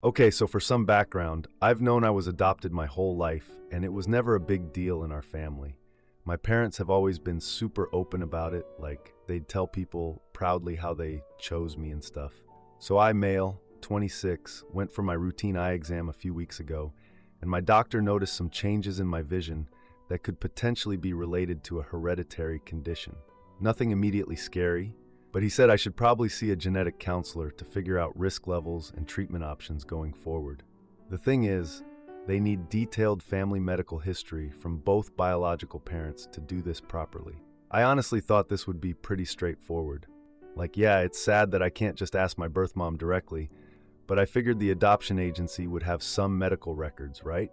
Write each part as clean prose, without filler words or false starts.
Okay, so for some background, I've known I was adopted my whole life, and it was never a big deal in our family. My parents have always been super open about it, like they'd tell people proudly how they chose me and stuff. So I, male, 26, went for my routine eye exam a few weeks ago, and my doctor noticed some changes in my vision that could potentially be related to a hereditary condition. Nothing immediately scary, but he said I should probably see a genetic counselor to figure out risk levels and treatment options going forward. The thing is, they need detailed family medical history from both biological parents to do this properly. I honestly thought this would be pretty straightforward. Like, yeah, it's sad that I can't just ask my birth mom directly, but I figured the adoption agency would have some medical records, right?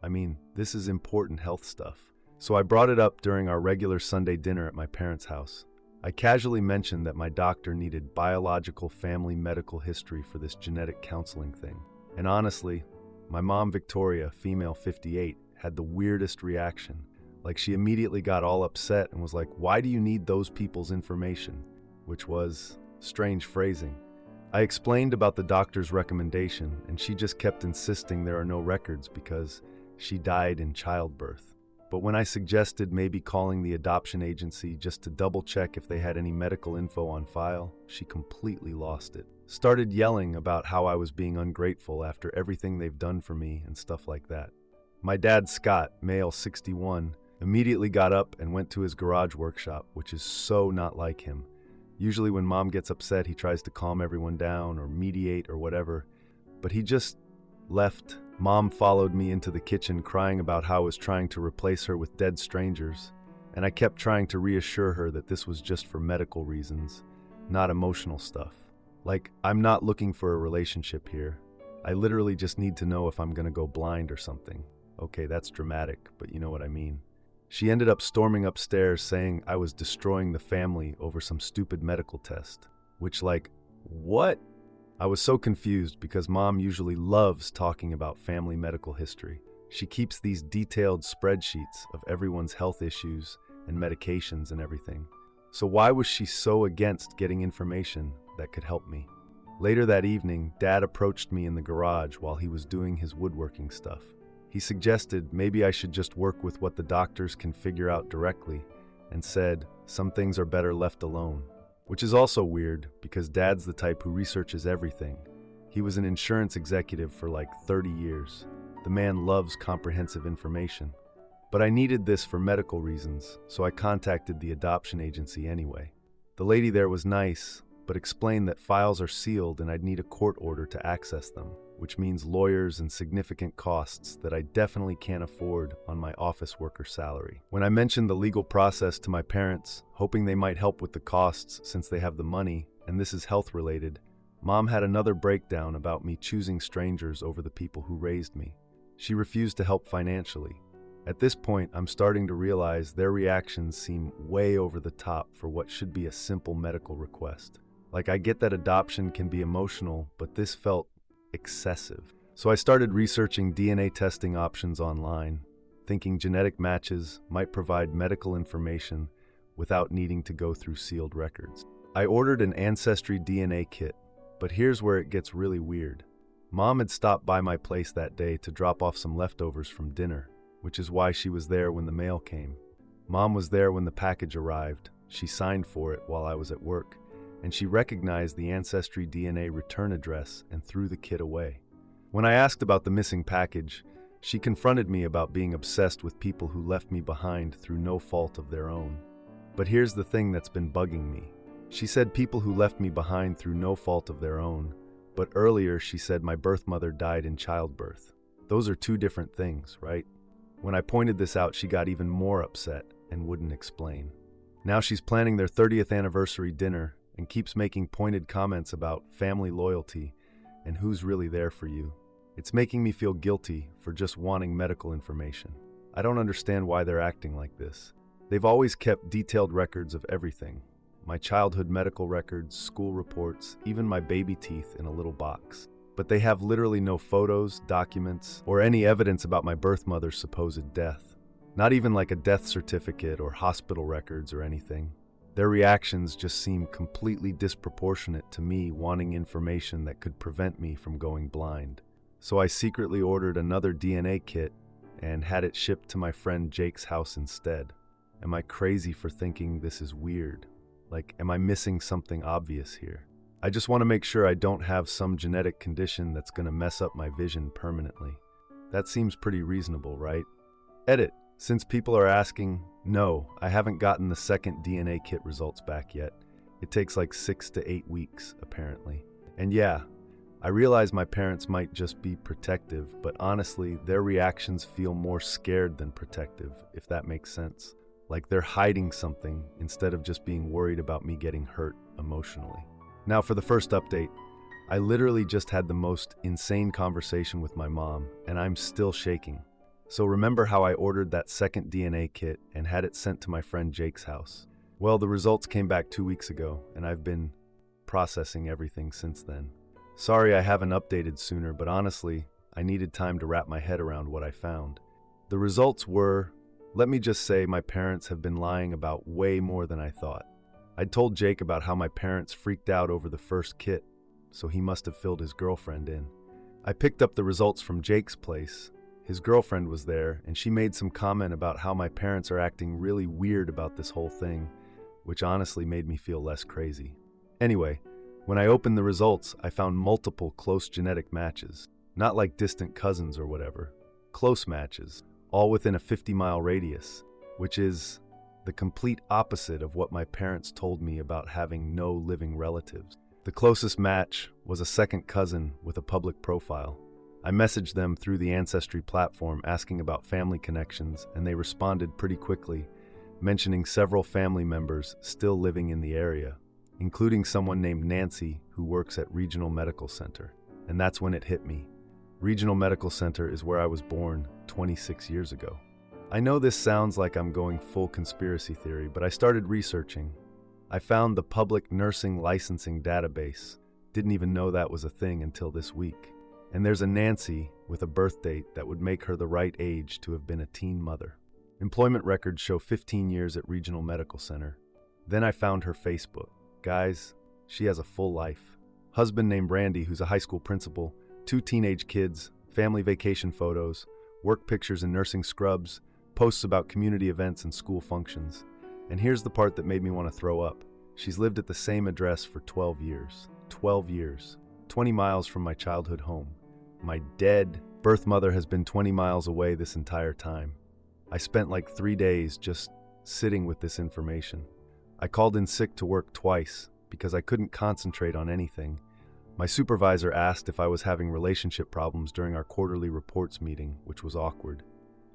I mean, this is important health stuff. So I brought it up during our regular Sunday dinner at my parents' house. I casually mentioned that my doctor needed biological family medical history for this genetic counseling thing. And honestly, my mom, Victoria, female 58, had the weirdest reaction. Like, she immediately got all upset and was like, "Why do you need those people's information?" Which was strange phrasing. I explained about the doctor's recommendation, and she just kept insisting there are no records because she died in childbirth. But when I suggested maybe calling the adoption agency just to double check if they had any medical info on file, she completely lost it. Started yelling about how I was being ungrateful after everything they've done for me and stuff like that. My dad, Scott, male 61, immediately got up and went to his garage workshop, which is so not like him. Usually when mom gets upset, he tries to calm everyone down or mediate or whatever, but he just left. Mom followed me into the kitchen crying about how I was trying to replace her with dead strangers, and I kept trying to reassure her that this was just for medical reasons, not emotional stuff. Like, I'm not looking for a relationship here. I literally just need to know if I'm gonna go blind or something. Okay, that's dramatic, but you know what I mean. She ended up storming upstairs saying I was destroying the family over some stupid medical test, which, like, what? I was so confused because mom usually loves talking about family medical history. She keeps these detailed spreadsheets of everyone's health issues and medications and everything. So why was she so against getting information that could help me? Later that evening, Dad approached me in the garage while he was doing his woodworking stuff. He suggested maybe I should just work with what the doctors can figure out directly, and said some things are better left alone. Which is also weird because Dad's the type who researches everything. He was an insurance executive for like 30 years. The man loves comprehensive information. But I needed this for medical reasons, so I contacted the adoption agency anyway. The lady there was nice, but explained that files are sealed and I'd need a court order to access them, which means lawyers and significant costs that I definitely can't afford on my office worker salary. When I mentioned the legal process to my parents, hoping they might help with the costs since they have the money, and this is health related, Mom had another breakdown about me choosing strangers over the people who raised me. She refused to help financially. At this point, I'm starting to realize their reactions seem way over the top for what should be a simple medical request. Like, I get that adoption can be emotional, but this felt excessive. So I started researching DNA testing options online, thinking genetic matches might provide medical information without needing to go through sealed records. I ordered an Ancestry DNA kit, but here's where it gets really weird. Mom had stopped by my place that day to drop off some leftovers from dinner, which is why she was there when the mail came. Mom was there when the package arrived. She signed for it while I was at work, and she recognized the Ancestry DNA return address and threw the kit away. When I asked about the missing package, she confronted me about being obsessed with people who left me behind through no fault of their own. But here's the thing that's been bugging me. She said people who left me behind through no fault of their own, but earlier she said my birth mother died in childbirth. Those are two different things, right? When I pointed this out, she got even more upset and wouldn't explain. Now she's planning their 30th anniversary dinner and keeps making pointed comments about family loyalty and who's really there for you. It's making me feel guilty for just wanting medical information. I don't understand why they're acting like this. They've always kept detailed records of everything. My childhood medical records, school reports, even my baby teeth in a little box. But they have literally no photos, documents, or any evidence about my birth mother's supposed death. Not even like a death certificate or hospital records or anything. Their reactions just seem completely disproportionate to me wanting information that could prevent me from going blind. So I secretly ordered another DNA kit and had it shipped to my friend Jake's house instead. Am I crazy for thinking this is weird? Like, am I missing something obvious here? I just want to make sure I don't have some genetic condition that's going to mess up my vision permanently. That seems pretty reasonable, right? Edit. Since people are asking, no, I haven't gotten the second DNA kit results back yet. It takes like 6 to 8 weeks, apparently. And yeah, I realize my parents might just be protective, but honestly, their reactions feel more scared than protective, if that makes sense. Like they're hiding something instead of just being worried about me getting hurt emotionally. Now for the first update. I literally just had the most insane conversation with my mom, and I'm still shaking. So remember how I ordered that second DNA kit and had it sent to my friend Jake's house? Well, the results came back 2 weeks ago, and I've been processing everything since then. Sorry I haven't updated sooner, but honestly, I needed time to wrap my head around what I found. The results were, let me just say, my parents have been lying about way more than I thought. I'd told Jake about how my parents freaked out over the first kit, so he must have filled his girlfriend in. I picked up the results from Jake's place. His girlfriend was there, and she made some comment about how my parents are acting really weird about this whole thing, which honestly made me feel less crazy. Anyway, when I opened the results, I found multiple close genetic matches. Not like distant cousins or whatever. Close matches, all within a 50-mile radius, which is the complete opposite of what my parents told me about having no living relatives. The closest match was a second cousin with a public profile. I messaged them through the Ancestry platform asking about family connections, and they responded pretty quickly, mentioning several family members still living in the area, including someone named Nancy who works at Regional Medical Center. And that's when it hit me. Regional Medical Center is where I was born 26 years ago. I know this sounds like I'm going full conspiracy theory, but I started researching. I found the public nursing licensing database. Didn't even know that was a thing until this week. And there's a Nancy with a birth date that would make her the right age to have been a teen mother. Employment records show 15 years at Regional Medical Center. Then I found her Facebook. Guys, she has a full life. Husband named Randy, who's a high school principal, 2 teenage kids, family vacation photos, work pictures in nursing scrubs, posts about community events and school functions. And here's the part that made me want to throw up. She's lived at the same address for 12 years. 12 years. 20 miles from my childhood home. My dead birth mother has been 20 miles away this entire time. I spent like 3 days just sitting with this information. I called in sick to work twice because I couldn't concentrate on anything. My supervisor asked if I was having relationship problems during our quarterly reports meeting, which was awkward.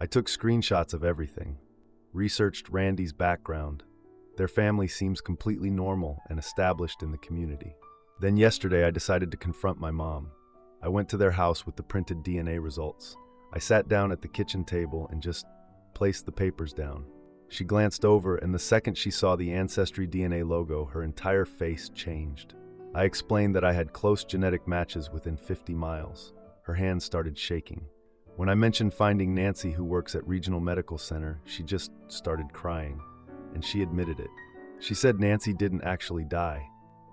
I took screenshots of everything, researched Randy's background. Their family seems completely normal and established in the community. Then yesterday I decided to confront my mom. I went to their house with the printed DNA results. I sat down at the kitchen table and just placed the papers down. She glanced over, and the second she saw the Ancestry DNA logo, her entire face changed. I explained that I had close genetic matches within 50 miles. Her hands started shaking. When I mentioned finding Nancy, who works at Regional Medical Center, she just started crying, and she admitted it. She said Nancy didn't actually die.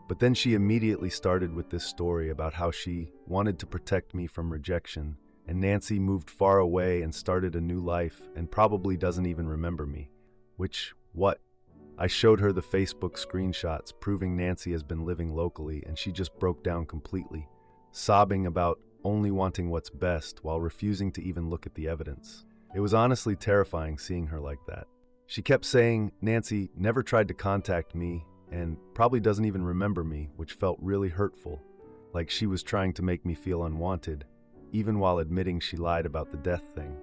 But then she immediately started with this story about how she wanted to protect me from rejection, and Nancy moved far away and started a new life and probably doesn't even remember me. What? I showed her the Facebook screenshots proving Nancy has been living locally, and she just broke down completely, sobbing about only wanting what's best while refusing to even look at the evidence. It was honestly terrifying seeing her like that. She kept saying Nancy never tried to contact me and probably doesn't even remember me, which felt really hurtful, like she was trying to make me feel unwanted, even while admitting she lied about the death thing.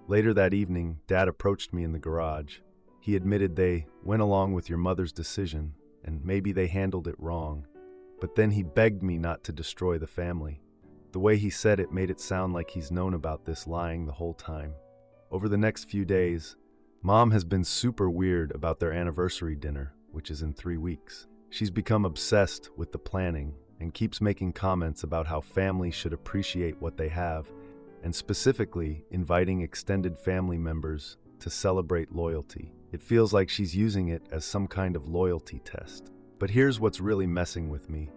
Later that evening, Dad approached me in the garage. He admitted they went along with your mother's decision, and maybe they handled it wrong, but then he begged me not to destroy the family. The way he said it made it sound like he's known about this lying the whole time. Over the next few days, Mom has been super weird about their anniversary dinner, which is in 3 weeks. She's become obsessed with the planning and keeps making comments about how families should appreciate what they have, and specifically inviting extended family members to celebrate loyalty. It feels like she's using it as some kind of loyalty test. But here's what's really messing with me.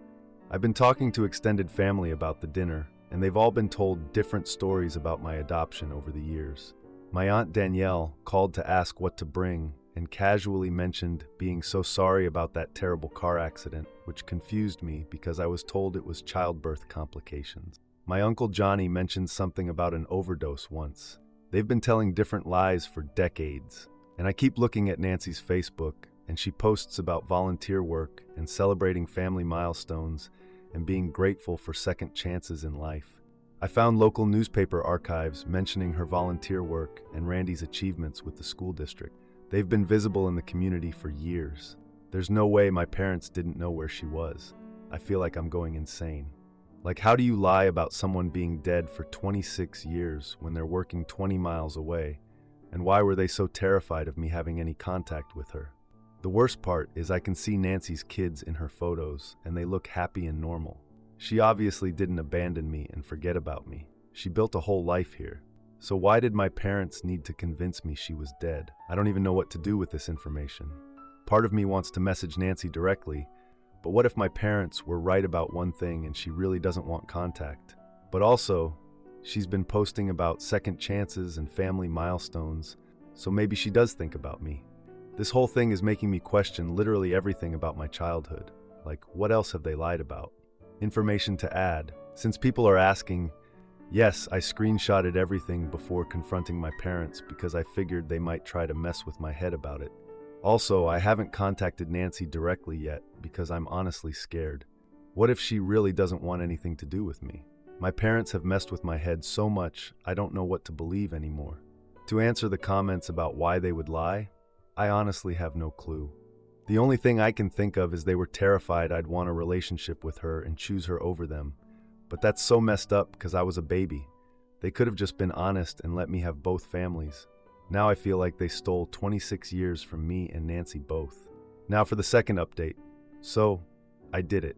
I've been talking to extended family about the dinner, and they've all been told different stories about my adoption over the years. My aunt Danielle called to ask what to bring and casually mentioned being so sorry about that terrible car accident, which confused me because I was told it was childbirth complications. My uncle Johnny mentioned something about an overdose once. They've been telling different lies for decades, and I keep looking at Nancy's Facebook, and she posts about volunteer work and celebrating family milestones and being grateful for second chances in life. I found local newspaper archives mentioning her volunteer work and Randy's achievements with the school district. They've been visible in the community for years. There's no way my parents didn't know where she was. I feel like I'm going insane. Like, how do you lie about someone being dead for 26 years when they're working 20 miles away? And why were they so terrified of me having any contact with her? The worst part is I can see Nancy's kids in her photos, and they look happy and normal. She obviously didn't abandon me and forget about me. She built a whole life here. So why did my parents need to convince me she was dead? I don't even know what to do with this information. Part of me wants to message Nancy directly, but what if my parents were right about one thing and she really doesn't want contact? But also, she's been posting about second chances and family milestones, so maybe she does think about me. This whole thing is making me question literally everything about my childhood. Like, what else have they lied about? Information to add. Since people are asking, yes, I screenshotted everything before confronting my parents because I figured they might try to mess with my head about it. Also, I haven't contacted Nancy directly yet because I'm honestly scared. What if she really doesn't want anything to do with me? My parents have messed with my head so much, I don't know what to believe anymore. To answer the comments about why they would lie, I honestly have no clue. The only thing I can think of is they were terrified I'd want a relationship with her and choose her over them. But that's so messed up because I was a baby. They could have just been honest and let me have both families. Now I feel like they stole 26 years from me and Nancy both. Now for the second update. So, I did it.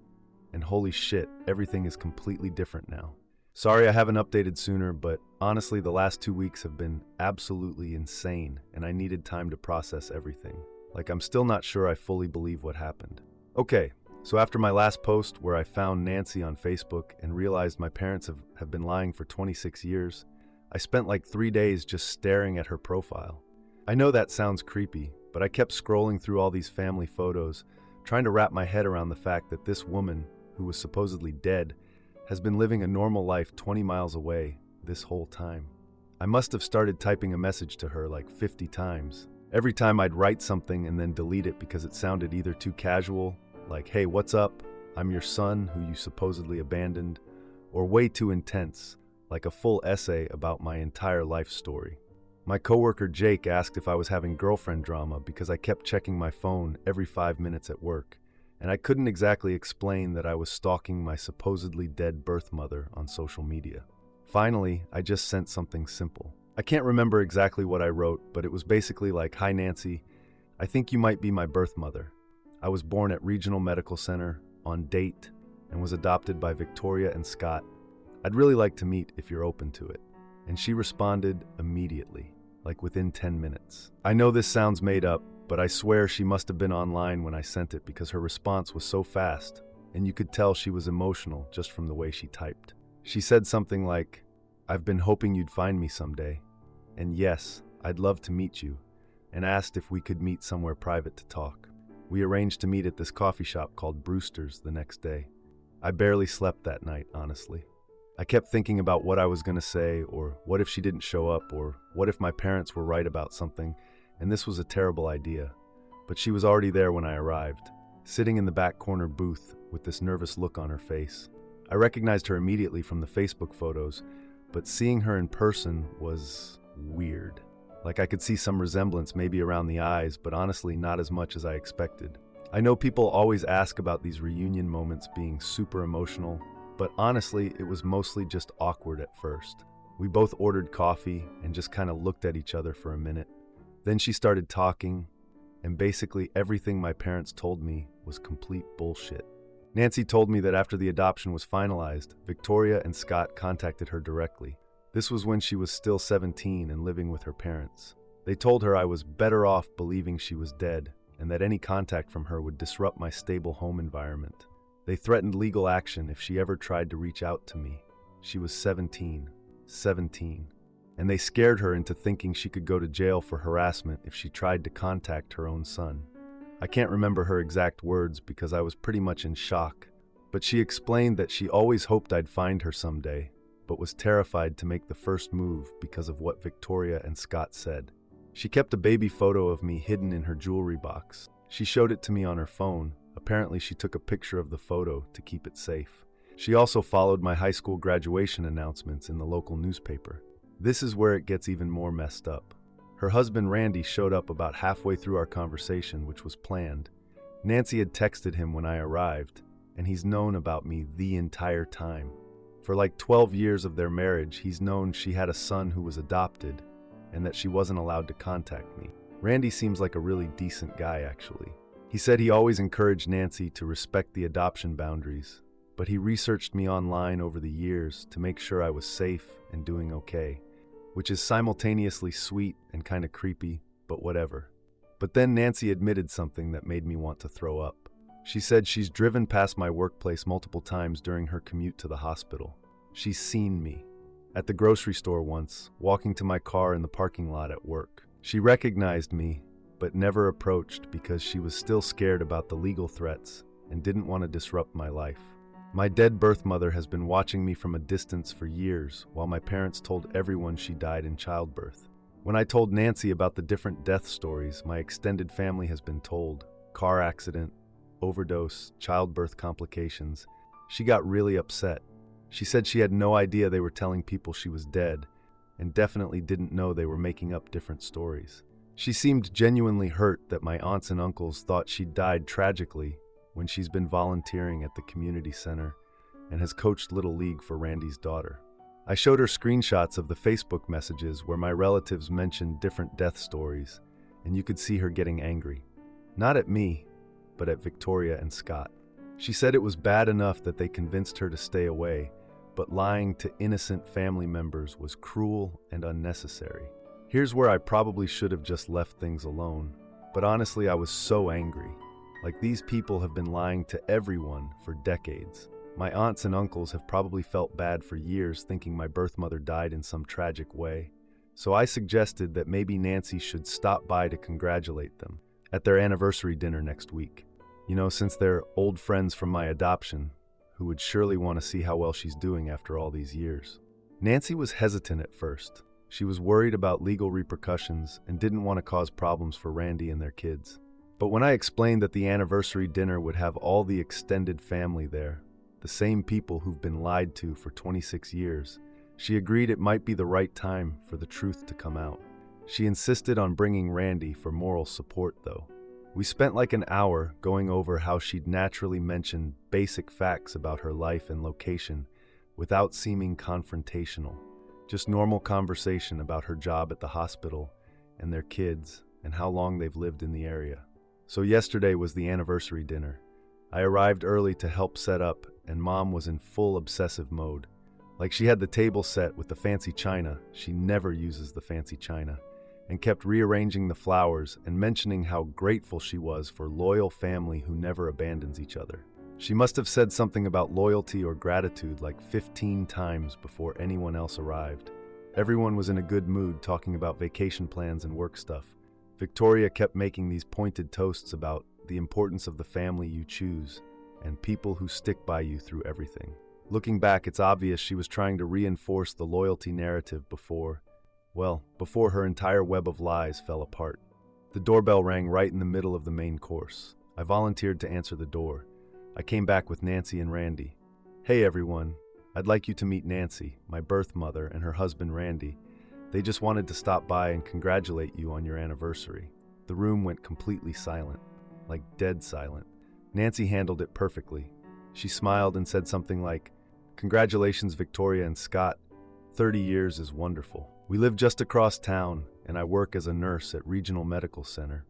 And holy shit, everything is completely different now. Sorry I haven't updated sooner, but honestly the last 2 weeks have been absolutely insane and I needed time to process everything. Like, I'm still not sure I fully believe what happened. Okay, so after my last post where I found Nancy on Facebook and realized my parents have been lying for 26 years, I spent like 3 days just staring at her profile. I know that sounds creepy, but I kept scrolling through all these family photos, trying to wrap my head around the fact that this woman, who was supposedly dead, has been living a normal life 20 miles away this whole time. I must have started typing a message to her like 50 times. Every time I'd write something and then delete it because it sounded either too casual, like, hey, what's up? I'm your son who you supposedly abandoned, or way too intense, like a full essay about my entire life story. My coworker Jake asked if I was having girlfriend drama because I kept checking my phone every 5 minutes at work, and I couldn't exactly explain that I was stalking my supposedly dead birth mother on social media. Finally, I just sent something simple. I can't remember exactly what I wrote, but it was basically like, hi Nancy, I think you might be my birth mother. I was born at Regional Medical Center, on date, and was adopted by Victoria and Scott. I'd really like to meet if you're open to it. And she responded immediately, like within 10 minutes. I know this sounds made up, but I swear she must have been online when I sent it because her response was so fast, and you could tell she was emotional just from the way she typed. She said something like, I've been hoping you'd find me someday, and yes, I'd love to meet you, and asked if we could meet somewhere private to talk. We arranged to meet at this coffee shop called Brewster's the next day. I barely slept that night, honestly. I kept thinking about what I was going to say, or what if she didn't show up, or what if my parents were right about something, and this was a terrible idea. But she was already there when I arrived, sitting in the back corner booth with this nervous look on her face. I recognized her immediately from the Facebook photos, but seeing her in person was weird. Like I could see some resemblance maybe around the eyes, but honestly not as much as I expected. I know people always ask about these reunion moments being super emotional, but honestly it was mostly just awkward at first. We both ordered coffee and just kind of looked at each other for a minute. Then she started talking, and basically everything my parents told me was complete bullshit. Nancy told me that after the adoption was finalized, Victoria and Scott contacted her directly. This was when she was still 17 and living with her parents. They told her I was better off believing she was dead and that any contact from her would disrupt my stable home environment. They threatened legal action if she ever tried to reach out to me. She was 17. And they scared her into thinking she could go to jail for harassment if she tried to contact her own son. I can't remember her exact words because I was pretty much in shock, but she explained that she always hoped I'd find her someday, but was terrified to make the first move because of what Victoria and Scott said. She kept a baby photo of me hidden in her jewelry box. She showed it to me on her phone. Apparently, she took a picture of the photo to keep it safe. She also followed my high school graduation announcements in the local newspaper. This is where it gets even more messed up. Her husband Randy showed up about halfway through our conversation, which was planned. Nancy had texted him when I arrived, and he's known about me the entire time. For like 12 years of their marriage, he's known she had a son who was adopted and that she wasn't allowed to contact me. Randy seems like a really decent guy, actually. He said he always encouraged Nancy to respect the adoption boundaries, but he researched me online over the years to make sure I was safe and doing okay, which is simultaneously sweet and kind of creepy, but whatever. But then Nancy admitted something that made me want to throw up. She said she's driven past my workplace multiple times during her commute to the hospital. She's seen me at the grocery store once, walking to my car in the parking lot at work. She recognized me, but never approached because she was still scared about the legal threats and didn't want to disrupt my life. My dead birth mother has been watching me from a distance for years, while my parents told everyone she died in childbirth. When I told Nancy about the different death stories my extended family has been told, car accident, overdose, childbirth complications, she got really upset. She said she had no idea they were telling people she was dead, and definitely didn't know they were making up different stories. She seemed genuinely hurt that my aunts and uncles thought she'd died tragically when she's been volunteering at the community center and has coached Little League for Randy's daughter. I showed her screenshots of the Facebook messages where my relatives mentioned different death stories, and you could see her getting angry. Not at me, but at Victoria and Scott. She said it was bad enough that they convinced her to stay away, but lying to innocent family members was cruel and unnecessary. Here's where I probably should have just left things alone, but honestly I was so angry. Like, these people have been lying to everyone for decades. My aunts and uncles have probably felt bad for years thinking my birth mother died in some tragic way. So I suggested that maybe Nancy should stop by to congratulate them at their anniversary dinner next week. You know, since they're old friends from my adoption, who would surely want to see how well she's doing after all these years. Nancy was hesitant at first. She was worried about legal repercussions and didn't want to cause problems for Randy and their kids. But when I explained that the anniversary dinner would have all the extended family there, the same people who've been lied to for 26 years, she agreed it might be the right time for the truth to come out. She insisted on bringing Randy for moral support, though. We spent like an hour going over how she'd naturally mention basic facts about her life and location without seeming confrontational. Just normal conversation about her job at the hospital and their kids and how long they've lived in the area. So yesterday was the anniversary dinner. I arrived early to help set up, and Mom was in full obsessive mode. Like, she had the table set with the fancy china — she never uses the fancy china — and kept rearranging the flowers and mentioning how grateful she was for loyal family who never abandons each other. She must have said something about loyalty or gratitude like 15 times before anyone else arrived. Everyone was in a good mood talking about vacation plans and work stuff. Victoria kept making these pointed toasts about the importance of the family you choose and people who stick by you through everything. Looking back, it's obvious she was trying to reinforce the loyalty narrative before her entire web of lies fell apart. The doorbell rang right in the middle of the main course. I volunteered to answer the door. I came back with Nancy and Randy. "Hey everyone, I'd like you to meet Nancy, my birth mother, and her husband Randy. They just wanted to stop by and congratulate you on your anniversary." The room went completely silent, like dead silent. Nancy handled it perfectly. She smiled and said something like, "Congratulations, Victoria and Scott. 30 years is wonderful. We live just across town, and I work as a nurse at Regional Medical Center."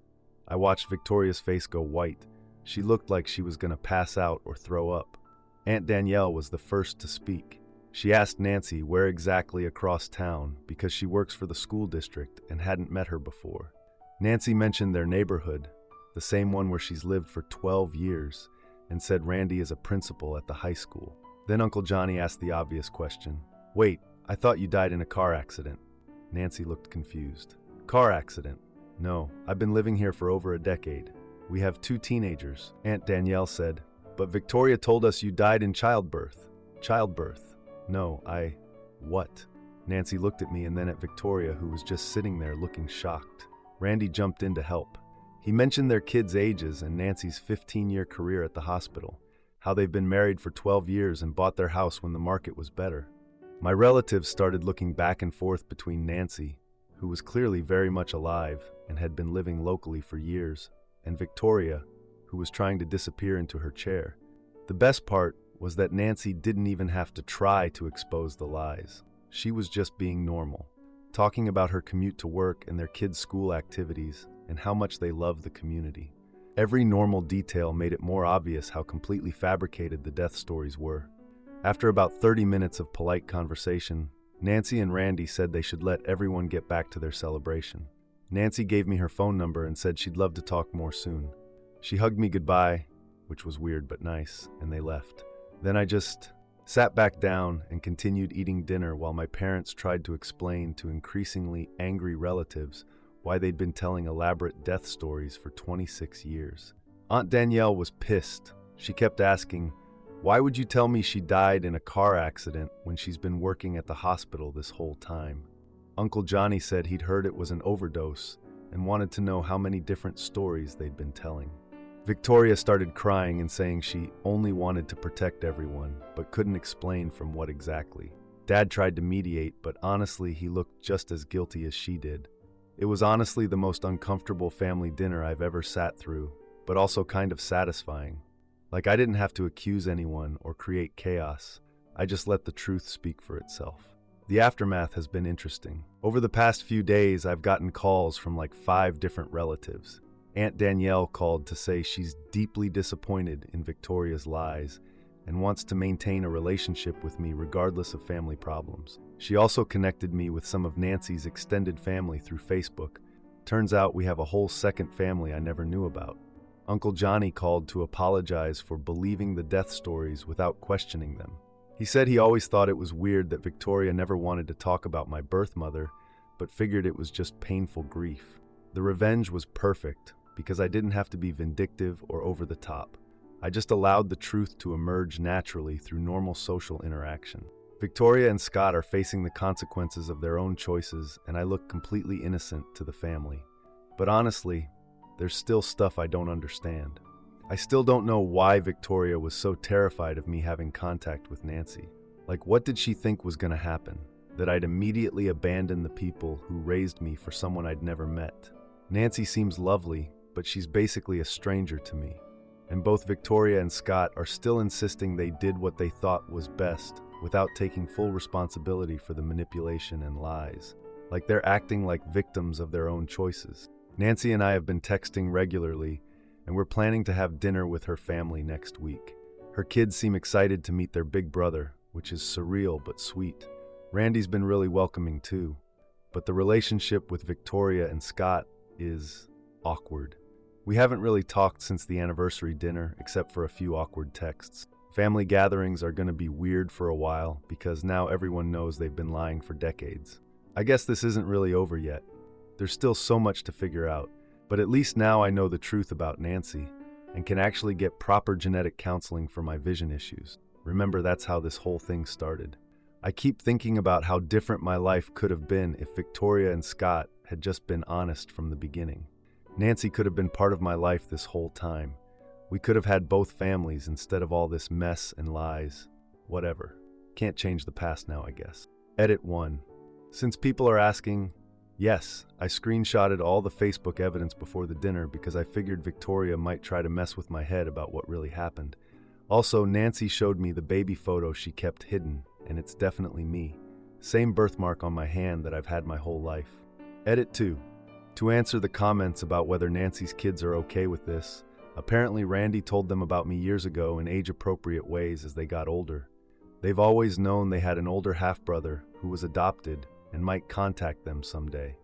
I watched Victoria's face go white. She looked like she was going to pass out or throw up. Aunt Danielle was the first to speak. She asked Nancy where exactly across town because she works for the school district and hadn't met her before. Nancy mentioned their neighborhood, the same one where she's lived for 12 years, and said Randy is a principal at the high school. Then Uncle Johnny asked the obvious question. Wait, I thought you died in a car accident. Nancy looked confused. Car accident? No, I've been living here for over a decade. We have 2 teenagers, Aunt Danielle said. But Victoria told us you died in childbirth. Childbirth? No, What? Nancy looked at me and then at Victoria, who was just sitting there looking shocked. Randy jumped in to help. He mentioned their kids' ages and Nancy's 15-year career at the hospital, how they've been married for 12 years and bought their house when the market was better. My relatives started looking back and forth between Nancy, who was clearly very much alive and had been living locally for years, and Victoria, who was trying to disappear into her chair. The best part was that Nancy didn't even have to try to expose the lies. She was just being normal, talking about her commute to work and their kids' school activities and how much they love the community. Every normal detail made it more obvious how completely fabricated the death stories were. After about 30 minutes of polite conversation, Nancy and Randy said they should let everyone get back to their celebration. Nancy gave me her phone number and said she'd love to talk more soon. She hugged me goodbye, which was weird but nice, and they left. Then I just sat back down and continued eating dinner while my parents tried to explain to increasingly angry relatives why they'd been telling elaborate death stories for 26 years. Aunt Danielle was pissed. She kept asking, "Why would you tell me she died in a car accident when she's been working at the hospital this whole time?" Uncle Johnny said he'd heard it was an overdose and wanted to know how many different stories they'd been telling. Victoria started crying and saying she only wanted to protect everyone, but couldn't explain from what exactly. Dad tried to mediate, but honestly, he looked just as guilty as she did. It was honestly the most uncomfortable family dinner I've ever sat through, but also kind of satisfying. Like I didn't have to accuse anyone or create chaos. I just let the truth speak for itself. The aftermath has been interesting. Over the past few days, I've gotten calls from like 5 different relatives. Aunt Danielle called to say she's deeply disappointed in Victoria's lies and wants to maintain a relationship with me regardless of family problems. She also connected me with some of Nancy's extended family through Facebook. Turns out we have a whole second family I never knew about. Uncle Johnny called to apologize for believing the death stories without questioning them. He said he always thought it was weird that Victoria never wanted to talk about my birth mother, but figured it was just painful grief. The revenge was perfect because I didn't have to be vindictive or over the top. I just allowed the truth to emerge naturally through normal social interaction. Victoria and Scott are facing the consequences of their own choices, and I look completely innocent to the family. But honestly, there's still stuff I don't understand. I still don't know why Victoria was so terrified of me having contact with Nancy. Like, what did she think was going to happen? That I'd immediately abandon the people who raised me for someone I'd never met? Nancy seems lovely, but she's basically a stranger to me. And both Victoria and Scott are still insisting they did what they thought was best without taking full responsibility for the manipulation and lies. Like they're acting like victims of their own choices. Nancy and I have been texting regularly, and we're planning to have dinner with her family next week. Her kids seem excited to meet their big brother, which is surreal but sweet. Randy's been really welcoming too, but the relationship with Victoria and Scott is awkward. We haven't really talked since the anniversary dinner, except for a few awkward texts. Family gatherings are going to be weird for a while because now everyone knows they've been lying for decades. I guess this isn't really over yet. There's still so much to figure out, but at least now I know the truth about Nancy and can actually get proper genetic counseling for my vision issues. Remember, that's how this whole thing started. I keep thinking about how different my life could have been if Victoria and Scott had just been honest from the beginning. Nancy could have been part of my life this whole time. We could have had both families instead of all this mess and lies. Whatever. Can't change the past now, I guess. Edit 1. Since people are asking, yes, I screenshotted all the Facebook evidence before the dinner because I figured Victoria might try to mess with my head about what really happened. Also, Nancy showed me the baby photo she kept hidden, and it's definitely me. Same birthmark on my hand that I've had my whole life. Edit 2. To answer the comments about whether Nancy's kids are okay with this, apparently Randy told them about me years ago in age-appropriate ways as they got older. They've always known they had an older half-brother who was adopted and might contact them someday.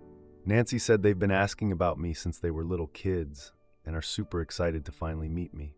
Nancy said they've been asking about me since they were little kids and are super excited to finally meet me.